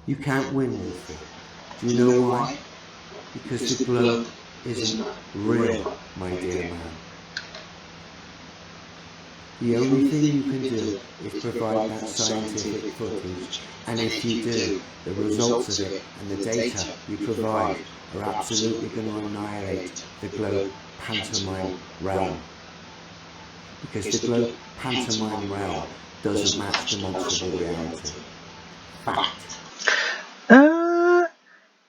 You can't win, Wolfie. Do you know why? Because the globe isn't real, my dear man. The only thing you can do is provide that scientific footage, and if you do, the results of it and the data you provide are absolutely going to annihilate the globe pantomime realm. Because the globe pantomime realm doesn't match demonstrable reality. Fact.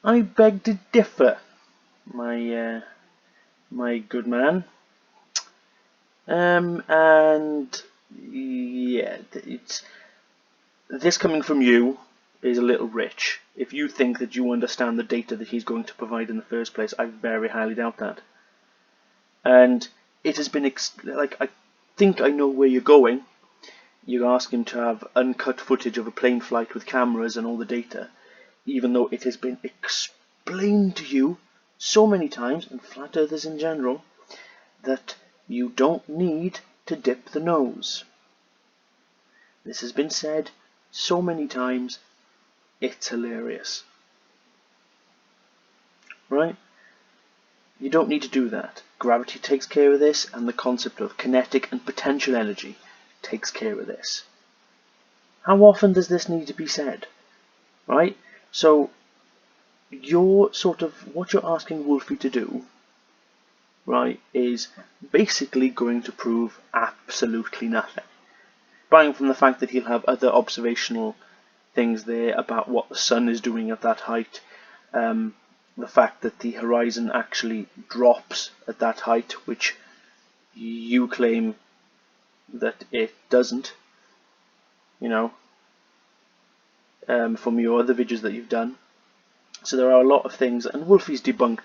I beg to differ, my good man. And yeah, this coming from you is a little rich. If you think that you understand the data that he's going to provide in the first place, I very highly doubt that. And it has been I think I know where you're going. You ask him to have uncut footage of a plane flight with cameras and all the data, even though it has been explained to you so many times, and flat earthers in general, that you don't need to dip the nose. This has been said so many times, it's hilarious. Right? You don't need to do that. Gravity takes care of this, and the concept of kinetic and potential energy takes care of this. How often does this need to be said? Right? So, what you're asking Wolfie to do, right, is basically going to prove absolutely nothing. Barring from the fact that he'll have other observational things there about what the sun is doing at that height, the fact that the horizon actually drops at that height, which you claim that it doesn't, from your other videos that you've done. So there are a lot of things, and Wolfie's debunked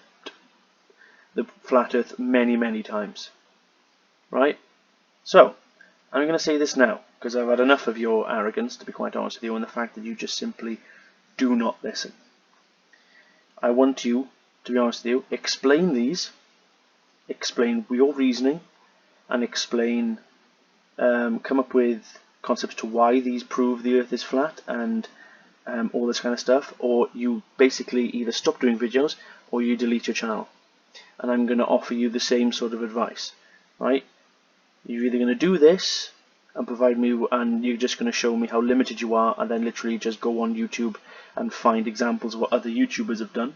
the flat earth many, many times. Right? So, I'm going to say this now, because I've had enough of your arrogance, to be quite honest with you, and the fact that you just simply do not listen. I want you, to be honest with you, explain these, explain your reasoning, and explain, come up with concepts to why these prove the earth is flat, and all this kind of stuff, or you basically either stop doing videos, or you delete your channel. And I'm going to offer you the same sort of advice, right? You're either going to do this and provide me, and you're just going to show me how limited you are, and then literally just go on YouTube and find examples of what other YouTubers have done,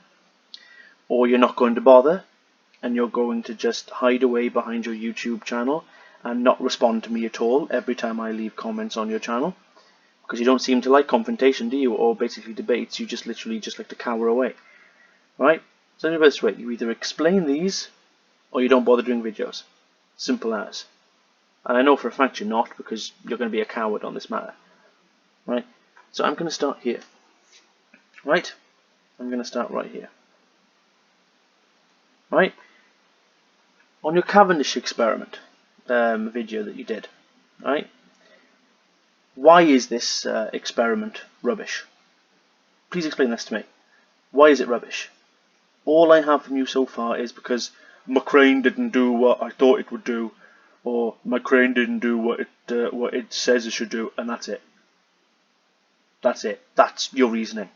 or you're not going to bother, and you're going to just hide away behind your YouTube channel and not respond to me at all every time I leave comments on your channel, because you don't seem to like confrontation, do you, or basically debates. You just literally just like to cower away, right? So anyway, this way, you either explain these, or you don't bother doing videos. Simple as. And I know for a fact you're not, because you're going to be a coward on this matter. Right? So I'm going to start here. Right? I'm going to start right here. Right? On your Cavendish experiment video that you did. Right? Why is this experiment rubbish? Please explain this to me. Why is it rubbish? All I have from you so far is because my crane didn't do what I thought it would do, or my crane didn't do what it says it should do, and that's it. That's it. That's your reasoning.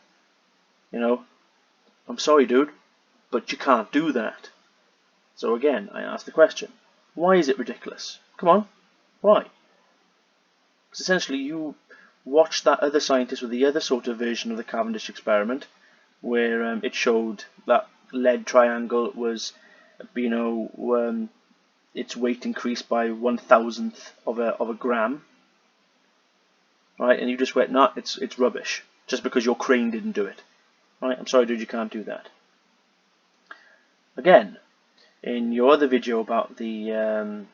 I'm sorry, dude, but you can't do that. So again, I ask the question, why is it ridiculous? Come on, why? Because essentially you watched that other scientist with the other sort of version of the Cavendish experiment, where it showed that lead triangle was, its weight increased by 1,000th of a gram, right? And you just went, nah, it's rubbish, just because your crane didn't do it, right? I'm sorry, dude, you can't do that. Again, in your other video about the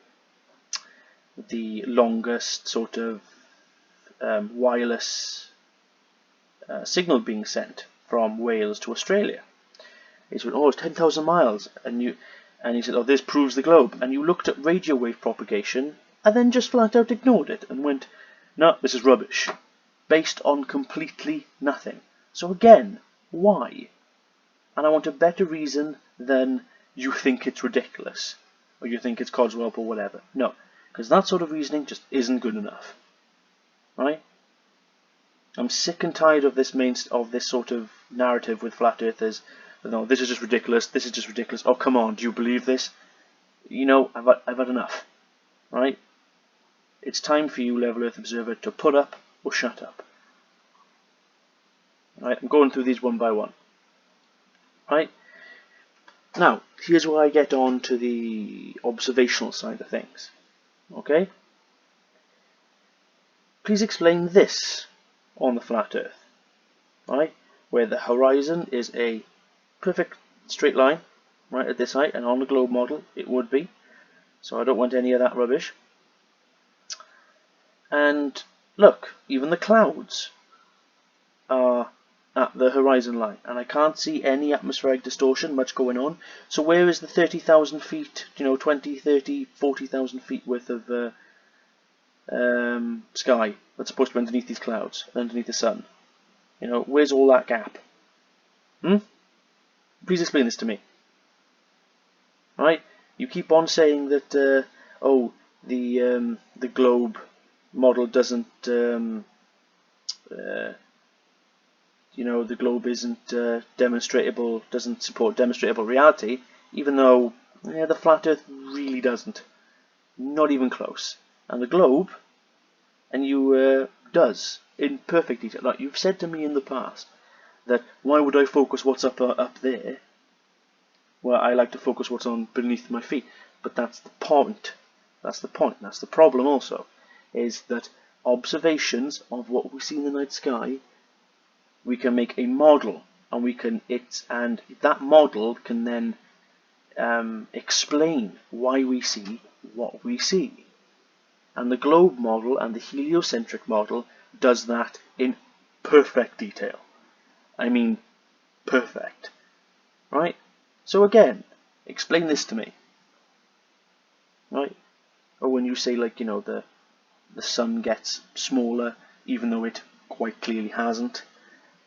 longest sort of wireless signal being sent from Wales to Australia, he said, oh, it's 10,000 miles, and he said, oh, this proves the globe. And you looked at radio wave propagation and then just flat out ignored it and went, no, this is rubbish, based on completely nothing. So again, why? And I want a better reason than you think it's ridiculous, or you think it's Codswallop or whatever. No, because that sort of reasoning just isn't good enough. Right? I'm sick and tired of this sort of narrative with flat earthers. No, this is just ridiculous. This is just ridiculous. Oh, come on, do you believe this? You know, I've had enough. Right? It's time for you, Level Earth Observer, to put up or shut up. Right? I'm going through these one by one. Right? Now, here's where I get on to the observational side of things. Okay? Please explain this on the flat Earth. Right? Where the horizon is a perfect straight line, right, at this height, and on the globe model it would be. So I don't want any of that rubbish. And look, even the clouds are at the horizon line, and I can't see any atmospheric distortion much going on. So where is the 30,000 feet, 20, 30, 40,000 feet worth of sky that's supposed to be underneath these clouds, underneath the sun? Where's all that gap? Please explain this to me. Right? You keep on saying that the globe model doesn't the globe isn't demonstrable, doesn't support demonstrable reality, even though the flat Earth really doesn't, not even close. And the globe, does in perfect detail. Like you've said to me in the past that why would I focus what's up there? Well, I like to focus what's on beneath my feet, but that's the point. That's the point. That's the problem also, is that observations of what we see in the night sky, we can make a model, and that model can then explain why we see what we see. And the globe model and the heliocentric model does that in perfect detail. I mean, perfect. Right? So again, explain this to me. Right? Or when you say, like, the sun gets smaller, even though it quite clearly hasn't,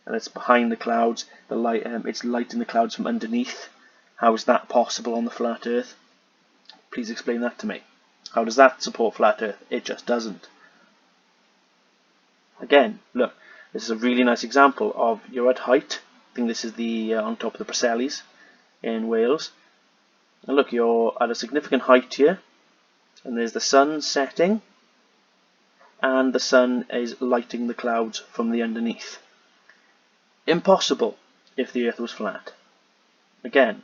and it's behind the clouds, the light, it's light in the clouds from underneath. How is that possible on the flat Earth? Please explain that to me. How does that support flat Earth? It just doesn't. Again, look, this is a really nice example of you're at height. I think this is the on top of the Preseli's in Wales. And look, you're at a significant height here, and there's the sun setting, and the sun is lighting the clouds from the underneath. Impossible if the Earth was flat. Again,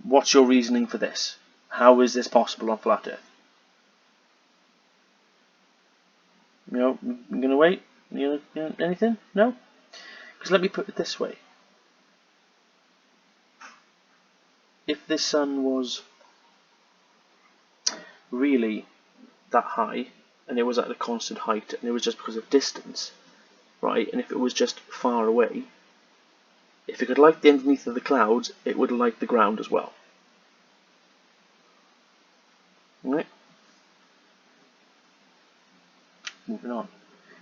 what's your reasoning for this? How is this possible on flat Earth? I'm going to wait? Anything? No? Because let me put it this way. If this sun was really that high, and it was at a constant height, and it was just because of distance, right, and if it was just far away, if it could light the underneath of the clouds, it would light the ground as well. Right? Moving on.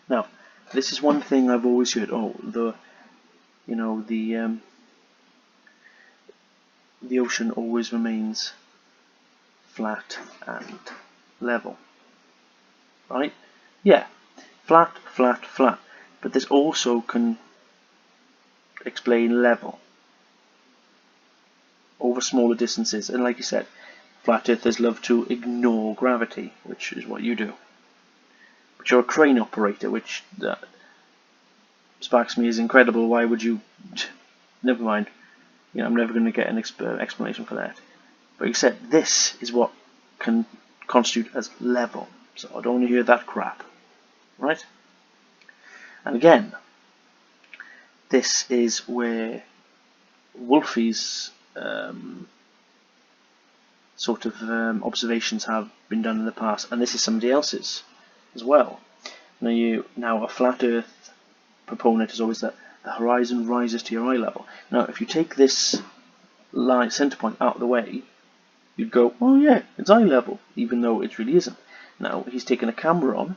Now, this is one thing I've always heard. Oh, the ocean always remains flat and level. Right? Yeah, flat, flat, flat. But this also can explain level over smaller distances. And like you said, flat earthers love to ignore gravity, which is what you do. But you're a crane operator, which sparks me as incredible. Why would you? Never mind. I'm never going to get an explanation for that. But you said this is what can constitute as level. So I don't want to hear that crap. Right? And again, this is where Wolfie's sort of observations have been done in the past, and this is somebody else's as well. Now a flat Earth proponent is always that the horizon rises to your eye level. Now, if you take this line center point out of the way, you'd go, oh yeah, it's eye level, even though it really isn't. Now he's taken a camera on,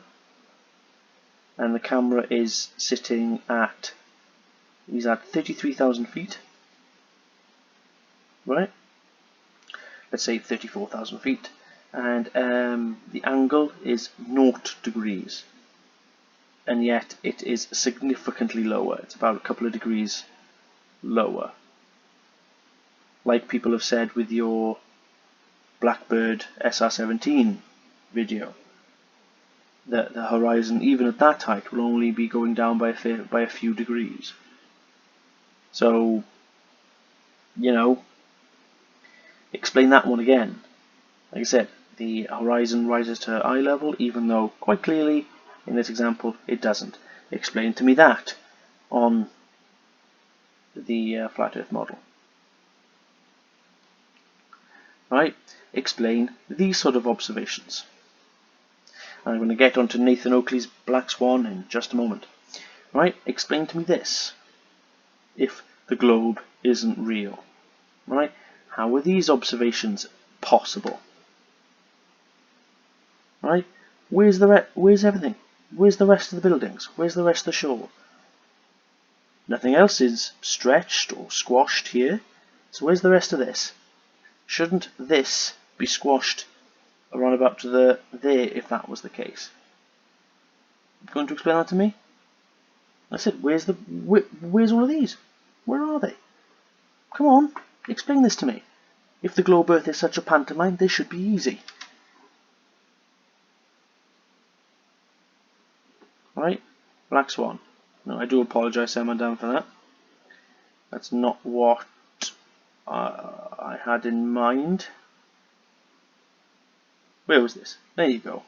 and the camera is sitting at, he's at 33,000 feet, right? Let's say 34,000 feet, and the angle is 0 degrees. and yet it is significantly lower. It's about a couple of degrees lower. Like people have said with your Blackbird SR17 video, that the horizon, even at that height, will only be going down by a few degrees. So, you know, explain that one again. Like I said, the horizon rises to eye level, even though quite clearly in this example it doesn't. Explain to me that on the flat Earth model. Right? Explain these sort of observations. I'm going to get onto Nathan Oakley's black swan in just a moment. Right? Explain to me this. If the globe isn't real, right? How are these observations possible? Right? Where's everything? Where's the rest of the buildings? Where's the rest of the shore? Nothing else is stretched or squashed here. So where's the rest of this? Shouldn't this be squashed around about to there if that was the case? You going to explain that to me? I said, where's all of these? Where are they? Come on, explain this to me. If the globe Earth is such a pantomime, this should be easy. Right? Black swan. No, I do apologise, Simon, down for that. That's not what I had in mind. Where was this? There you go.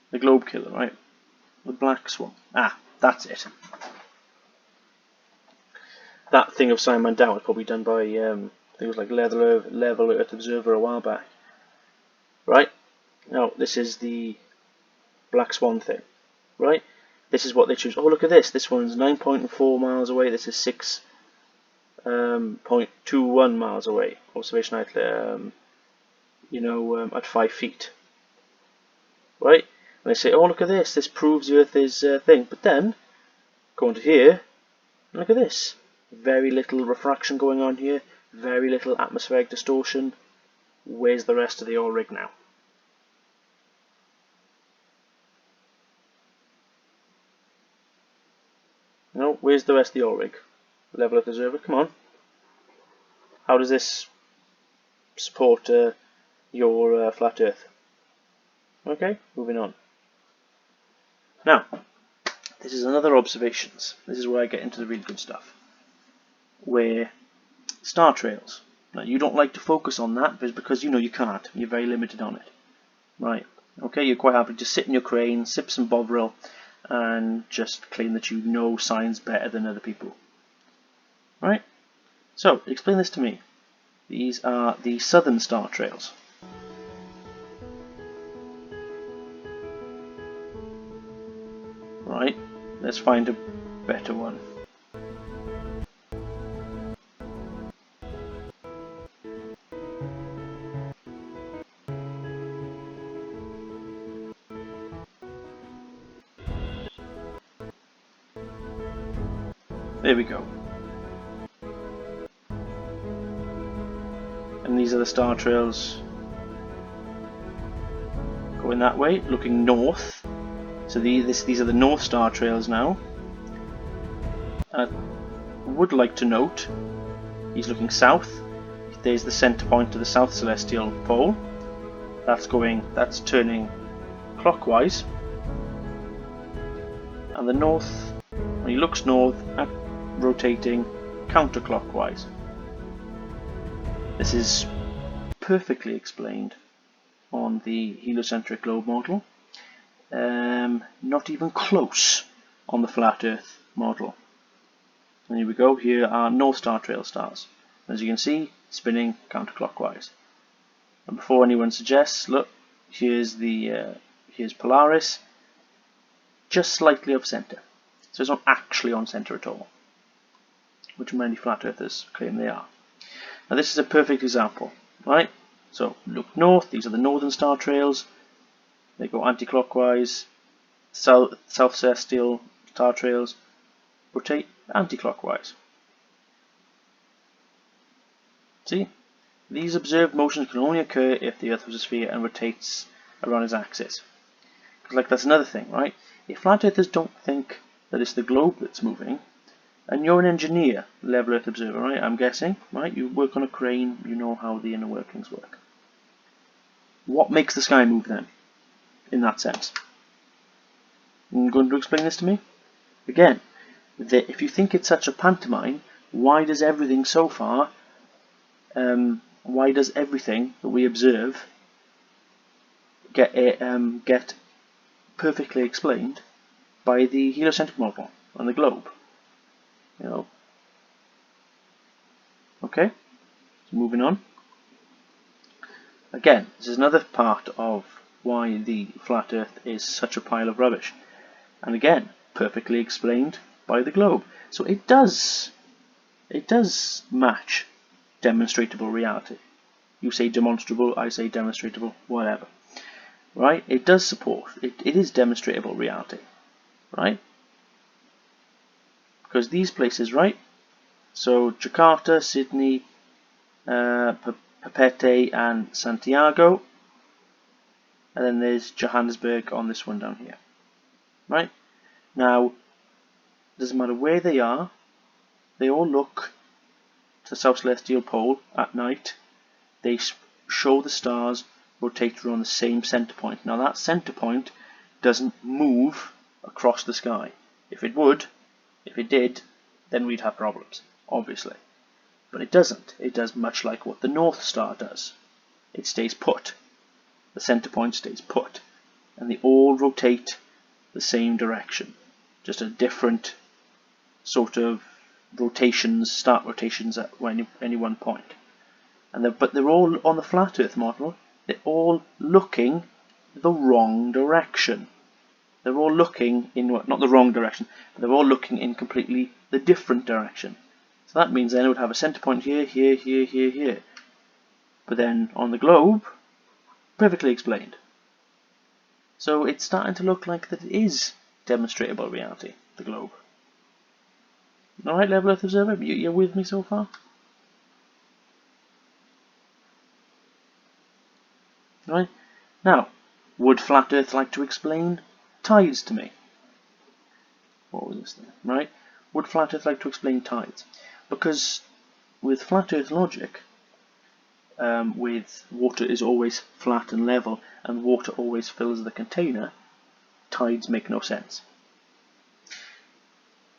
The globe killer, right? The black swan. Ah, that's it. That thing of Simon Down was probably done by, I think it was like Level Earth Observer a while back. Right? Now, this is the black swan thing. Right? This is what they choose. Oh, look at this. This one's 9.4 miles away. This is 6.21 miles away. Observation height, at 5 feet. Right? And they say, oh, look at this. This proves the Earth is a thing. But then, go on to here, and look at this. Very little refraction going on here. Very little atmospheric distortion. Where's the rest of the oil rig now? No, where's the rest of the oil rig? Level Earth Observer, come on. How does this support your flat Earth? Okay, moving on. Now, this is another observations. This is where I get into the really good stuff. Where star trails. Now, you don't like to focus on that because you know you can't. You're very limited on it. Right. Okay, you're quite happy to sit in your crane, sip some Bovril, and just claim that you know science better than other people. Right? So, explain this to me. These are the southern star trails. Right, let's find a better one. There we go. And these are the star trails going that way, looking north. So these are the North Star trails now. I would like to note, he's looking south. There's the centre point of the South Celestial Pole. That's turning clockwise. And the North, when he looks north, rotating counterclockwise. This is perfectly explained on the heliocentric globe model. Not even close on the flat Earth model. And here we go. Here are North Star trail stars. As you can see, spinning counterclockwise. And before anyone suggests, look, here's Polaris, just slightly off center. So it's not actually on center at all, which many flat earthers claim they are. Now this is a perfect example, right? So look north. These are the northern star trails. They go anti-clockwise. South celestial star trails rotate anti-clockwise. See? These observed motions can only occur if the Earth was a sphere and rotates around its axis. Because that's another thing, right? if flat earthers don't think that it's the globe that's moving, and you're an engineer, level Earth observer, right? I'm guessing, right? You work on a crane, you know how the inner workings work. What makes the sky move then, in that sense? You're going to explain this to me? Again, if you think it's such a pantomime, why does everything so far, why does everything that we observe get perfectly explained by the heliocentric model and the globe? You know. Okay, so moving on. Again, this is another part of why the flat Earth is such a pile of rubbish. And again, perfectly explained by the globe. So it does match demonstrable reality. You say demonstrable, I say demonstrable, whatever. Right? It does support, it is demonstrable reality. Right? Because these places, right? So Jakarta, Sydney, Papeete and Santiago, and then there's Johannesburg on this one down here. Right? Now, doesn't matter where they are, they all look to the South Celestial Pole at night. They show the stars rotate around the same center point. Now that center point doesn't move across the sky. If it would, if it did, then we'd have problems, obviously. But it doesn't. It does much like what the North Star does. It stays put. The center point stays put. And they all rotate the same direction. Just a different sort of rotations, start rotations at any one point. But they're all on the flat Earth model. They're all looking the wrong direction. They're all looking in not the wrong direction, but they're all looking in completely the different direction. So that means then it would have a center point here, here, here, here, here. But then on the globe, perfectly explained. So it's starting to look like that it is demonstrable reality, the globe. Alright, level Earth observer, you're with me so far? Right? Now, would flat Earth like to explain tides to me? What was this thing? Right? Would flat Earth like to explain tides? Because with flat Earth logic, with water is always flat and level, and water always fills the container, tides make no sense.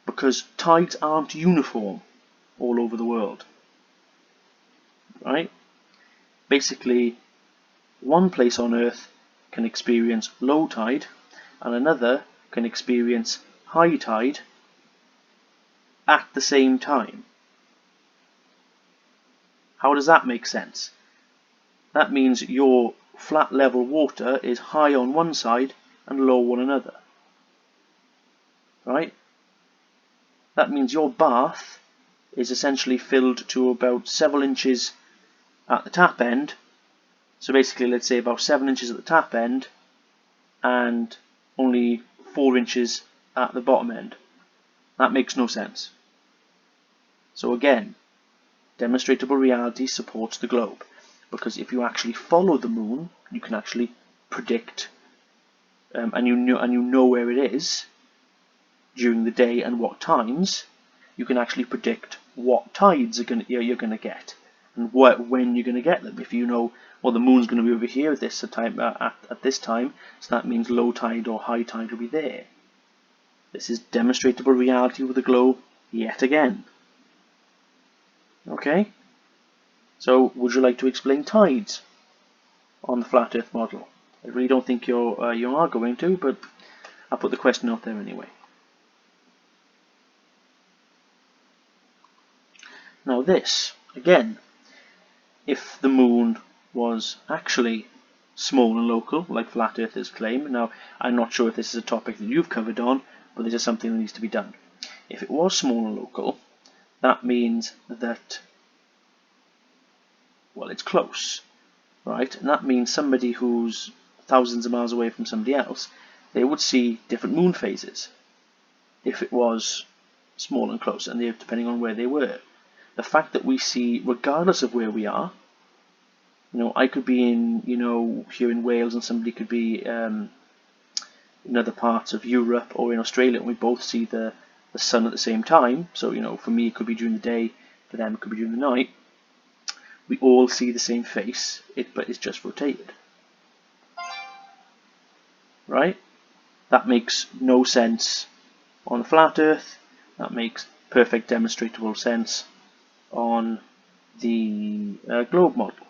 Because tides aren't uniform all over the world. Right? Basically, one place on Earth can experience low tide, and another can experience high tide at the same time. How does that make sense? That means your flat level water is high on one side and low on another. Right? That means your bath is essentially filled to about several inches at the tap end. So basically, let's say about 7 inches at the tap end and only 4 inches at the bottom end. That makes no sense. So again, demonstrable reality supports the globe, because if you actually follow the moon, you can actually predict, and you know where it is during the day and what times. You can actually predict what tides you're going to get and when you're going to get them. If you know, well, the moon's going to be over here at this time, at this time, so that means low tide or high tide will be there. This is demonstrable reality with the globe yet again. Okay? So, would you like to explain tides on the flat Earth model? I really don't think you are going to, but I'll put the question out there anyway. Now this, again, if the moon was actually small and local, like flat earthers claim. Now, I'm not sure if this is a topic that you've covered on, but this is something that needs to be done. If it was small and local, that means that, well, it's close, right? And that means somebody who's thousands of miles away from somebody else, they would see different moon phases if it was small and close, and depending on where they were. The fact that we see, regardless of where we are, I could be in, here in Wales, and somebody could be, in other parts of Europe or in Australia, and we both see the sun at the same time, so for me it could be during the day, for them it could be during the night, we all see the same face, but it's just rotated. Right? That makes no sense on the flat Earth. That makes perfect demonstrable sense on the globe model.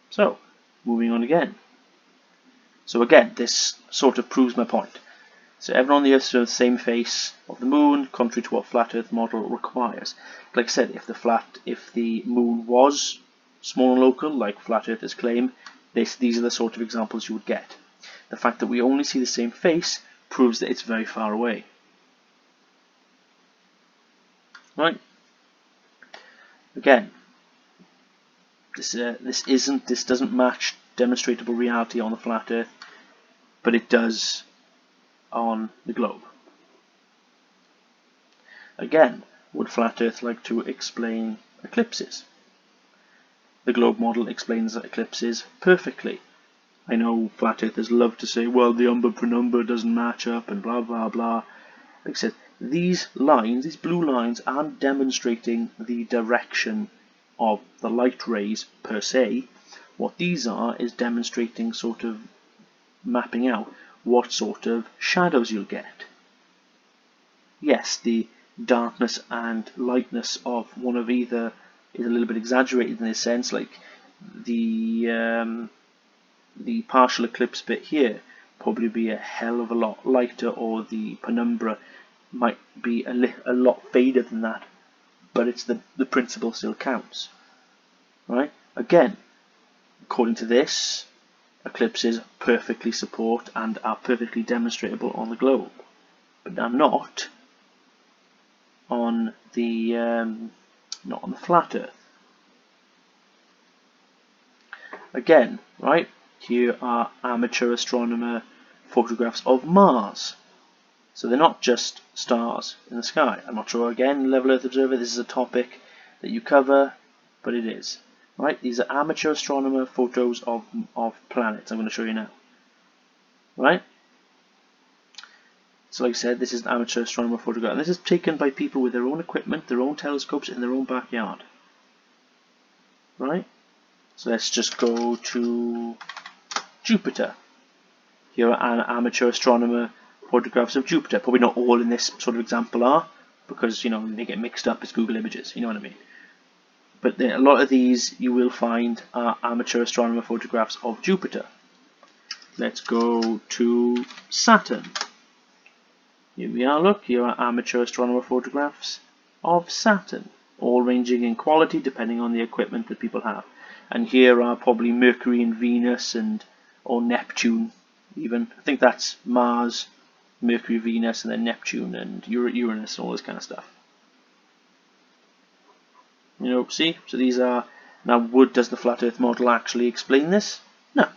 So, moving on again. So again, this sort of proves my point. So everyone on the Earth shows the same face of the Moon, contrary to what flat Earth model requires. Like I said, if the Moon was small and local, like flat Earthers claim, these are the sort of examples you would get. The fact that we only see the same face proves that it's very far away. Right? Again, this doesn't match demonstrable reality on the flat Earth, but it does on the globe. Again, would flat Earth like to explain eclipses? The globe model explains eclipses perfectly. I know flat earthers love to say, well, the umber penumbra doesn't match up and blah blah blah. Like I said, these lines, these blue lines, aren't demonstrating the direction of the light rays per se. What these are is demonstrating sort of mapping out what sort of shadows you'll get. Yes, the darkness and lightness of one of either is a little bit exaggerated in this sense, like the partial eclipse bit here probably be a hell of a lot lighter, or the penumbra might be a lot faded than that, but it's the principle still counts. Right? Again, according to this, eclipses perfectly support and are perfectly demonstrable on the globe, but are not on the flat Earth. Again, right? Here are amateur astronomer photographs of Mars. So they're not just stars in the sky. I'm not sure, again, Level Earth Observer, this is a topic that you cover, but it is. Right? These are amateur astronomer photos of planets. I'm going to show you now. Right? So like I said, this is an amateur astronomer photograph. And this is taken by people with their own equipment, their own telescopes in their own backyard. Right? So let's just go to Jupiter. Here are an amateur astronomer photographs of Jupiter. Probably not all in this sort of example are, because they get mixed up as Google Images, you know what I mean. But a lot of these you will find are amateur astronomer photographs of Jupiter. Let's go to Saturn. Here we are, look, here are amateur astronomer photographs of Saturn, all ranging in quality depending on the equipment that people have. And here are probably Mercury and Venus or Neptune even. I think that's Mars, Mercury, Venus, and then Neptune and Uranus and all this kind of stuff. See? So these are... Now, does the flat Earth model actually explain this? No.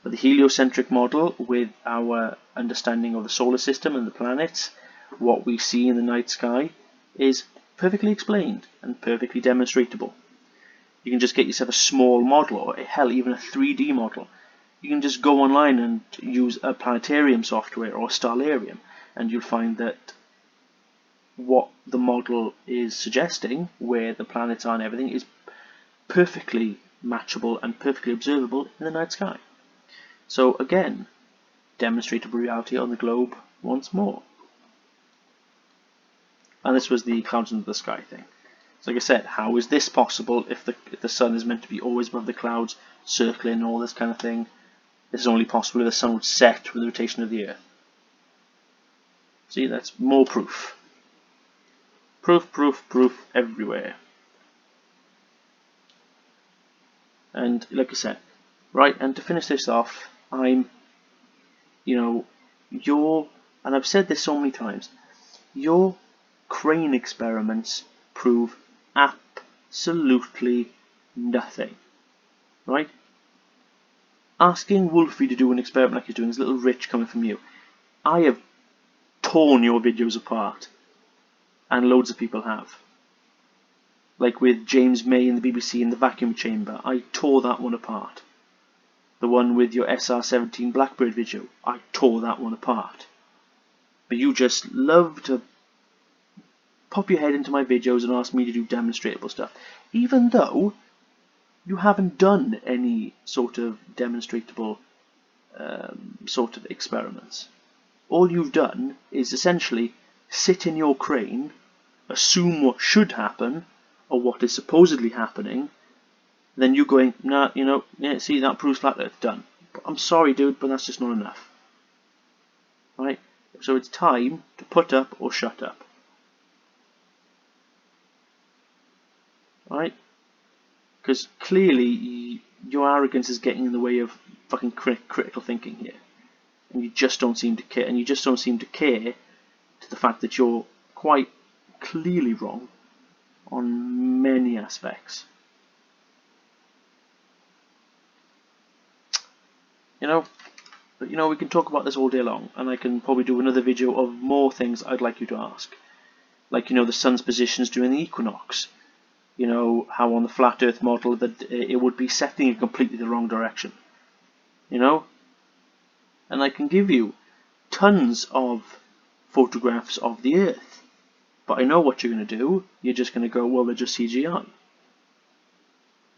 But the heliocentric model, with our understanding of the solar system and the planets, what we see in the night sky, is perfectly explained and perfectly demonstrable. You can just get yourself a small model, or hell, even a 3D model. You can just go online and use a planetarium software or a stellarium, and you'll find that what the model is suggesting, where the planets are and everything, is perfectly matchable and perfectly observable in the night sky. So again, demonstrable reality on the globe once more. And this was the clouds under the sky thing. So like I said, how is this possible if the sun is meant to be always above the clouds, circling and all this kind of thing? This is only possible if the sun would set with the rotation of the Earth. See, that's more proof. Proof, proof, proof everywhere. And like I said, right, and to finish this off, and I've said this so many times, your crane experiments prove absolutely nothing, right? Asking Wolfie to do an experiment like he's doing is a little rich coming from you. I have torn your videos apart, and loads of people have. Like with James May in the BBC in the vacuum chamber, I tore that one apart. The one with your SR17 Blackbird video, I tore that one apart. But you just love to pop your head into my videos and ask me to do demonstrable stuff, even though you haven't done any sort of demonstrable sort of experiments. All you've done is essentially sit in your crane, assume what should happen or what is supposedly happening, then you going, nah, you know, yeah, see, that proves flat Earth, done. But I'm sorry, dude, but that's just not enough. Right? So it's time to put up or shut up. Right? Because clearly your arrogance is getting in the way of fucking critical thinking here, and you just don't seem to care. And you just don't seem to care to the fact that you're quite clearly wrong on many aspects. But we can talk about this all day long, and I can probably do another video of more things I'd like you to ask, like the sun's positions during the equinox. How on the flat Earth model that it would be setting in completely the wrong direction. And I can give you tons of photographs of the Earth, but I know what you're going to do. You're just going to go, well, they're just CGI.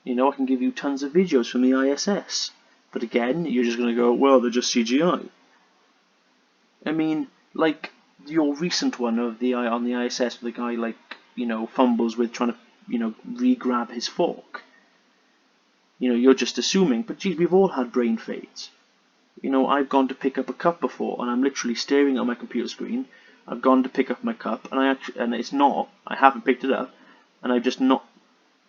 I can give you tons of videos from the ISS, but again, you're just going to go, well, they're just CGI. I mean, like your recent one of on the ISS, where the guy fumbles with trying to re-grab his fork. You're just assuming, but geez, we've all had brain fades. I've gone to pick up a cup before, and I'm literally staring at my computer screen. I've gone to pick up my cup, and I haven't picked it up, and I've just not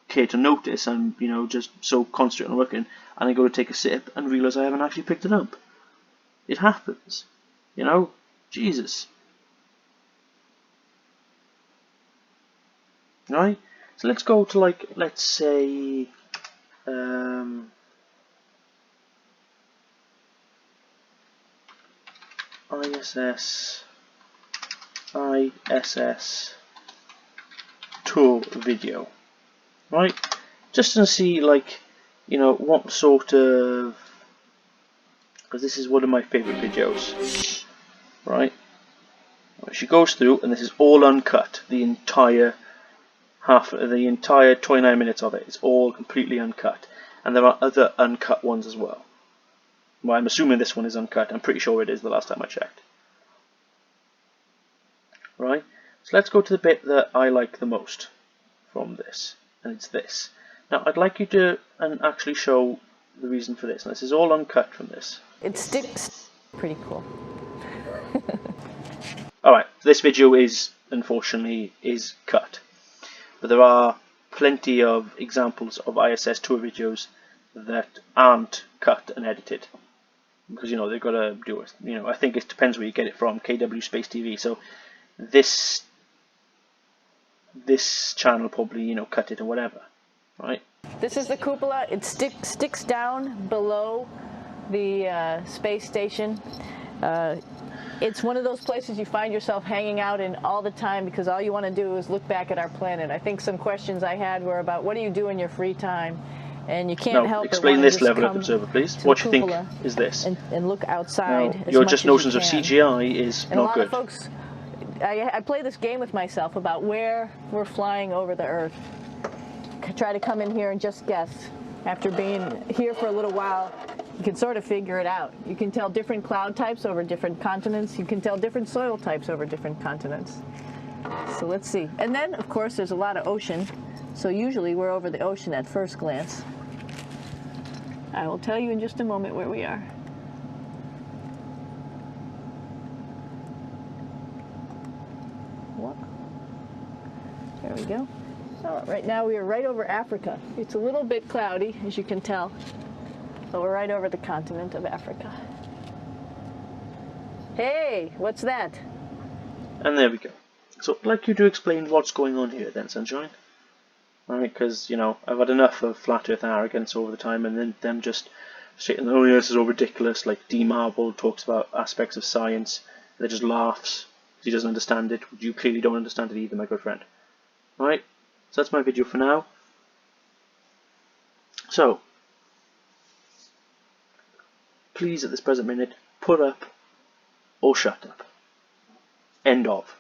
cared to notice. I'm, just so concentrated on working, and I go to take a sip and realise I haven't actually picked it up. It happens, Jesus. Right? So let's go to let's say, ISS tour video, right? Just to see what sort of, because this is one of my favorite videos, right? She goes through, and this is all uncut. The entire 29 minutes of it is all completely uncut, and there are other uncut ones as well. Well, I'm assuming this one is uncut. I'm pretty sure it is, the last time I checked. Right? So let's go to the bit that I like the most from this, and it's this. Now, I'd like you to actually show the reason for this. And this is all uncut from this. It sticks. Pretty cool. Alright, this video unfortunately is cut. But there are plenty of examples of ISS tour videos that aren't cut and edited. Because, they've got to do it. I think it depends where you get it from, KW Space TV. So this channel probably, cut it or whatever. Right? This is the cupola. It sticks down below the space station. It's one of those places you find yourself hanging out in all the time because all you want to do is look back at our planet. I think some questions I had were about what do you do in your free time, and you can't help but explain want this to just level come of observer, please. to What the do you cupola think is this? and look outside Now, as your much just as notions you of can. CGI is And a not lot good. of folks, I play this game with myself about where we're flying over the Earth. Try to come in here and just guess. After being here for a little while, you can sort of figure it out. You can tell different cloud types over different continents. You can tell different soil types over different continents. So let's see. And then, of course, there's a lot of ocean. So usually we're over the ocean at first glance. I will tell you in just a moment where we are. Look. There we go. Oh, right now we are right over Africa. It's a little bit cloudy, as you can tell, but we're right over the continent of Africa. Hey, what's that? And there we go. So I'd like you to explain what's going on here then, Sunshine. Right, because, I've had enough of flat Earth arrogance over the time, and then them just saying, oh yeah, this is all ridiculous, like D. Marble talks about aspects of science, and then just laughs, because he doesn't understand it. You clearly don't understand it either, my good friend. Right? So that's my video for now. So, please, at this present minute, put up or shut up. End of.